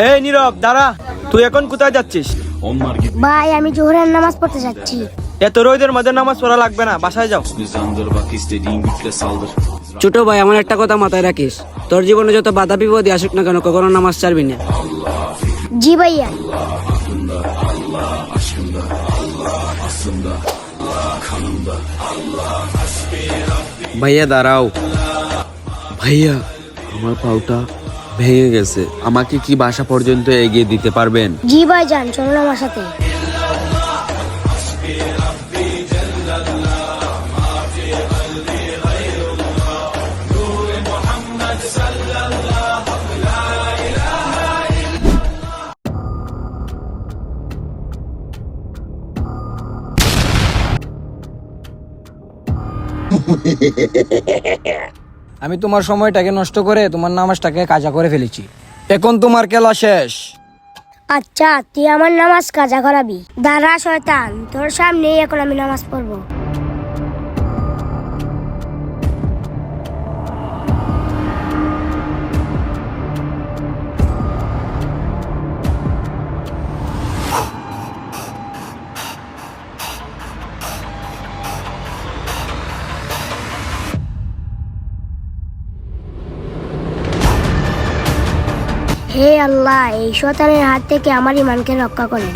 এই নীরব দাঁড়া, তুই এখন কোথায় যাচ্ছিস? ভাই আমি জোহরের নামাজ পড়তে যাচ্ছি। এত রোদের মধ্যে নামাজ পড়া লাগবে না, বাসায় যাও। ছোট ভাই, আমার একটা কথা মাথায় রাখিস, তোর জীবনে যত বাধা বিপদই আসুক না কেন, কখনো নামাজ ছাড়বি না। জি ভাইয়া। ভাইয়া দাঁড়াও। ভাইয়া, আমার পাউটা ভেঙে গেছে, আমাকে কি বাসা পর্যন্ত এগিয়ে দিতে পারবেন? জি ভাই যান, চলুন আমার সাথে। আমি তোমার সময়টাকে নষ্ট করে তোমার নামাজটাকে কাজা করে ফেলেছি, এখন তোমার খেলা শেষ। আচ্ছা, তুই আমার নামাজ কাজা করাবি? দাঁড়া শয়তান, তোর সামনেই এখন আমি নামাজ পড়বো। হে আল্লাহ, এই শয়তানের হাত থেকে আমার ইমানকে রক্ষা করেন।